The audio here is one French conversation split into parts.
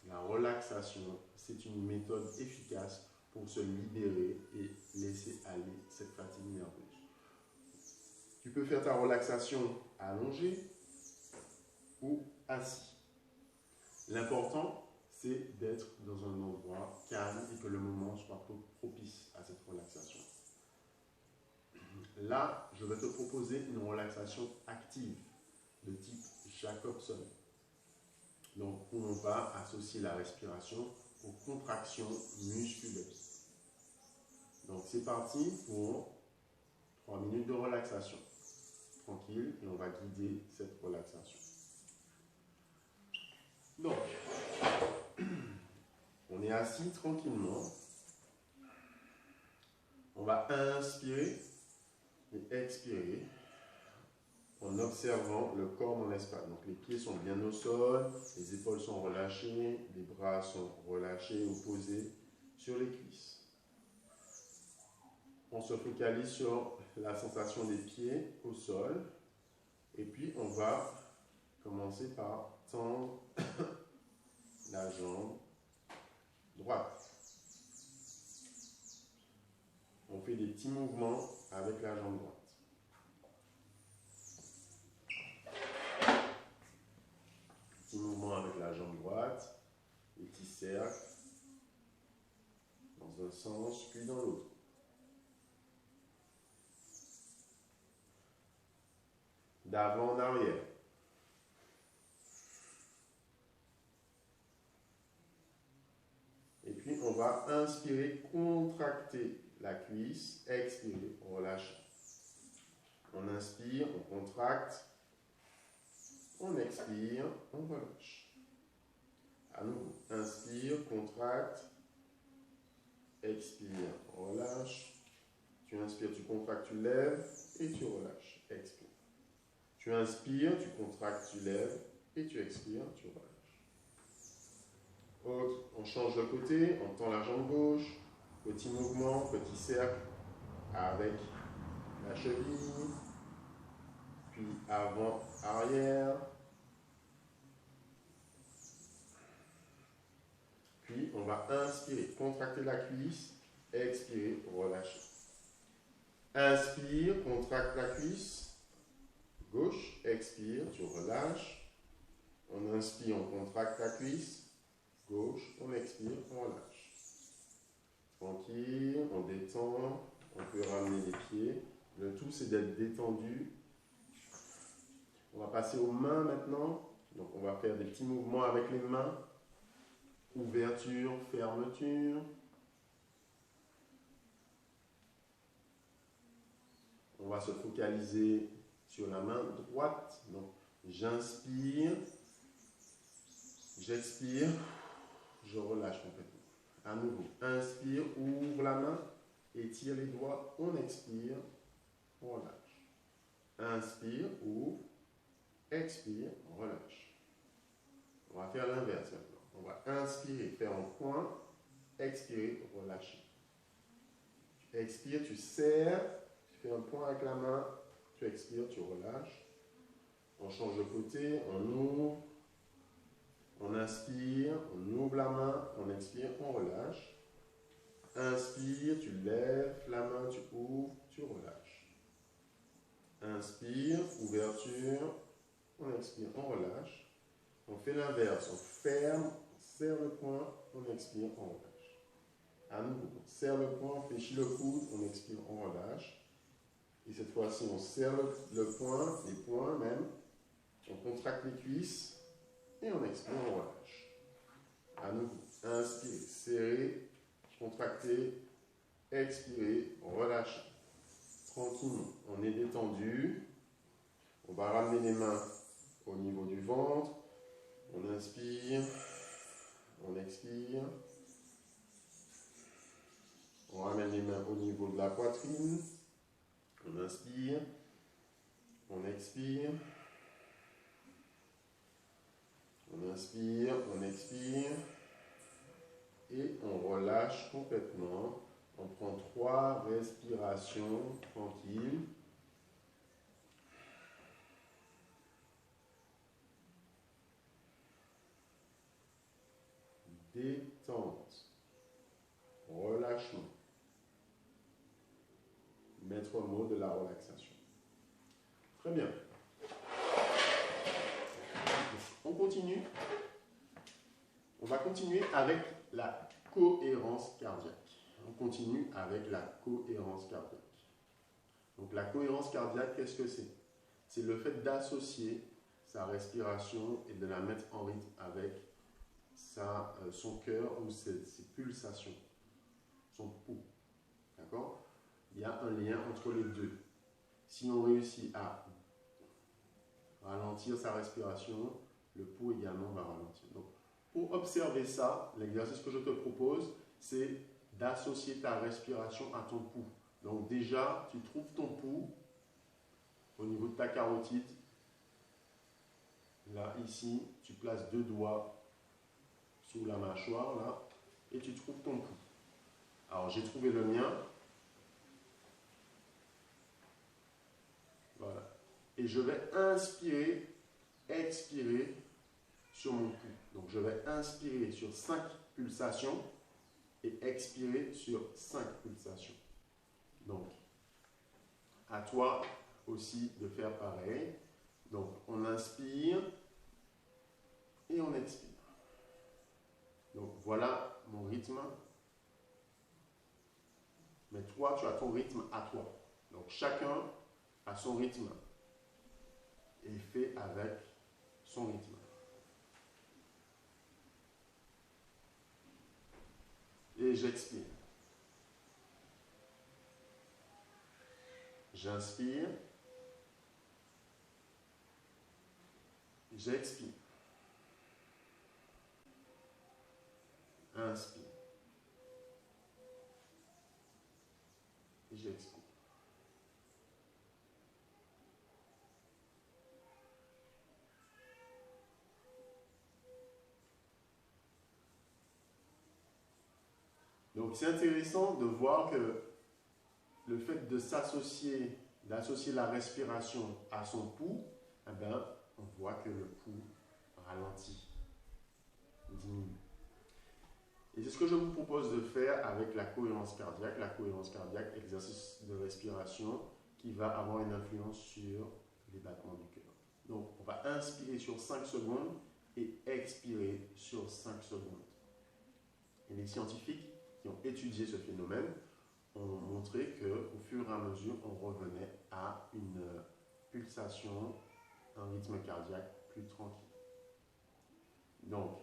la relaxation, c'est une méthode efficace pour se libérer et laisser aller cette fatigue nerveuse. Tu peux faire ta relaxation allongée ou assis. L'important, c'est d'être dans un endroit calme et que le moment soit propice à cette relaxation. Là, je vais te proposer une relaxation active de type Jacobson. Donc, où on va associer la respiration aux contractions musculaires. Donc, c'est parti pour 3 minutes de relaxation. Tranquille, et on va guider cette relaxation. Donc, on est assis tranquillement. On va inspirer et expirer en observant le corps dans l'espace. Donc les pieds sont bien au sol, les épaules sont relâchées, les bras sont relâchés ou posés sur les cuisses. On se focalise sur la sensation des pieds au sol et puis on va commencer par tendre la jambe droite. On fait des petits mouvements avec la jambe droite. Petit mouvement avec la jambe droite, des petits cercles dans un sens puis dans l'autre. D'avant en arrière. Et puis on va inspirer, contracter la cuisse, expirer, relâcher. On inspire, on contracte, on expire, on relâche. À nouveau, inspire, contracte, expire, relâche. Tu inspires, tu contractes, tu lèves et tu relâches, expire. Tu inspires, tu contractes, tu lèves et tu expires, tu relâches. Autre, on change de côté, on tend la jambe gauche, petit mouvement, petit cercle avec la cheville, puis avant, arrière, puis on va inspirer, contracter la cuisse, expirer, relâcher. Inspire, contracte la cuisse, gauche, expire, tu relâches. On inspire, on contracte la cuisse, gauche, on expire, on relâche. Tranquille, on détend, on peut ramener les pieds. Le tout, c'est d'être détendu. On va passer aux mains maintenant. Donc, on va faire des petits mouvements avec les mains. Ouverture, fermeture. On va se focaliser sur la main droite. Donc, j'inspire, j'expire, je relâche complètement. À nouveau, inspire, ouvre la main, étire les doigts, on expire, on relâche. Inspire, ouvre, expire, relâche. On va faire l'inverse maintenant. On va inspirer, faire un point, expirer, relâcher. Tu expires, tu serres, tu fais un point avec la main, tu expires, tu relâches. On change de côté, on ouvre, on inspire, on ouvre la main, on expire, on relâche. Inspire, tu lèves la main, tu ouvres, tu relâches. Inspire, ouverture, on expire, on relâche. On fait l'inverse, on ferme, on serre le poing, on expire, on relâche. À nouveau, on serre le poing, on fléchit le coude, on expire, on relâche. Et cette fois-ci, on serre le poing, les poings même, on contracte les cuisses et on expire, on relâche. À nouveau, inspirez, serrez, contractez, expirez, relâchez. Tranquillement, on est détendu. On va ramener les mains au niveau du ventre. On inspire, on expire. On ramène les mains au niveau de la poitrine. On inspire, on expire. On inspire, on expire. Et on relâche complètement. On prend 3 respirations tranquilles. détente, relâchement. Maître mot de la relaxation. Très bien. On continue. On va continuer avec la cohérence cardiaque. On continue avec la cohérence cardiaque. Donc la cohérence cardiaque, qu'est-ce que c'est? C'est le fait d'associer sa respiration et de la mettre en rythme avec son cœur ou ses pulsations, son pouls. D'accord? Il y a un lien entre les deux. Si on réussit à ralentir sa respiration, le pouls également va ralentir. Donc, pour observer ça, l'exercice que je te propose, c'est d'associer ta respiration à ton pouls. Donc déjà, tu trouves ton pouls au niveau de ta carotide. Là, ici, tu places 2 doigts sous la mâchoire, là, et tu trouves ton pouls. Alors, j'ai trouvé le mien. Voilà. Et je vais inspirer, expirer sur mon pouls. Donc, je vais inspirer sur 5 pulsations et expirer sur 5 pulsations. Donc, à toi aussi de faire pareil. Donc, on inspire et on expire. Donc, voilà mon rythme. Mais toi, tu as ton rythme à toi. Donc, chacun a son rythme et fait avec son rythme. Et j'expire. J'inspire. J'expire. Inspire. J'expire. Donc c'est intéressant de voir que le fait de s'associer, d'associer la respiration à son pouls, eh bien, on voit que le pouls ralentit, diminue. Et c'est ce que je vous propose de faire avec la cohérence cardiaque. La cohérence cardiaque, exercice de respiration qui va avoir une influence sur les battements du cœur. Donc, on va inspirer sur 5 secondes et expirer sur 5 secondes. Et les scientifiques qui ont étudié ce phénomène ont montré qu'au fur et à mesure, on revenait à une pulsation, un rythme cardiaque plus tranquille. Donc,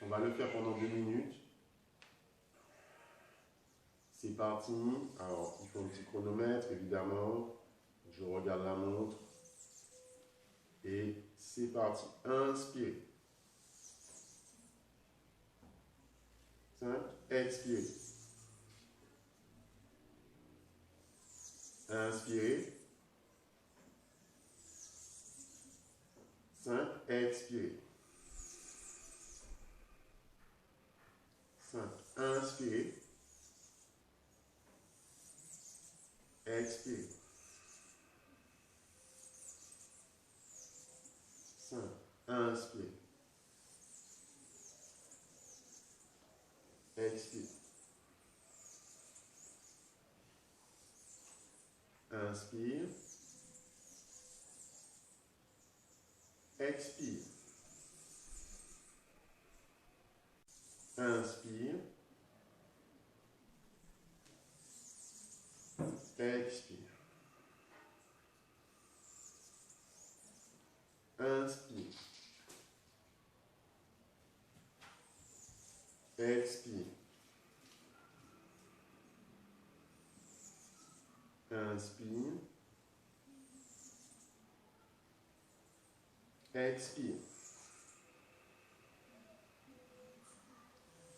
on va le faire pendant 2 minutes. C'est parti. Alors, il faut un petit chronomètre, évidemment. Je regarde la montre. Et c'est parti. Inspirez. 5. Expirez. Inspirez. 5. Expirez. 5. Inspirez. Expirez. 5. Inspirez. Expire. Inspire. Expire. Inspire. Expire. Inspire. Expire. Inspire. Expire.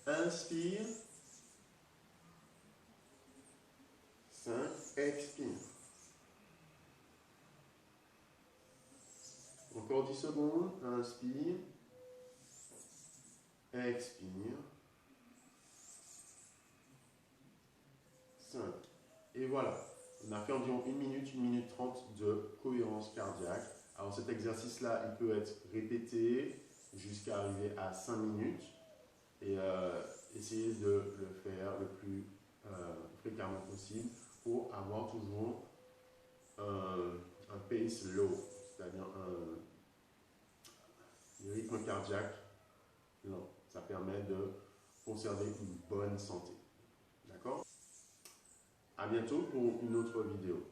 Inspire. 5. Expire. Encore 10 secondes. Inspire. Expire. 5. Et voilà. On a fait environ 1 minute 30 de cohérence cardiaque. Alors cet exercice-là, il peut être répété jusqu'à arriver à 5 minutes. et essayez de le faire le plus fréquemment possible pour avoir toujours un pace low, c'est-à-dire un rythme cardiaque lent. Ça permet de conserver une bonne santé. D'accord? À bientôt pour une autre vidéo.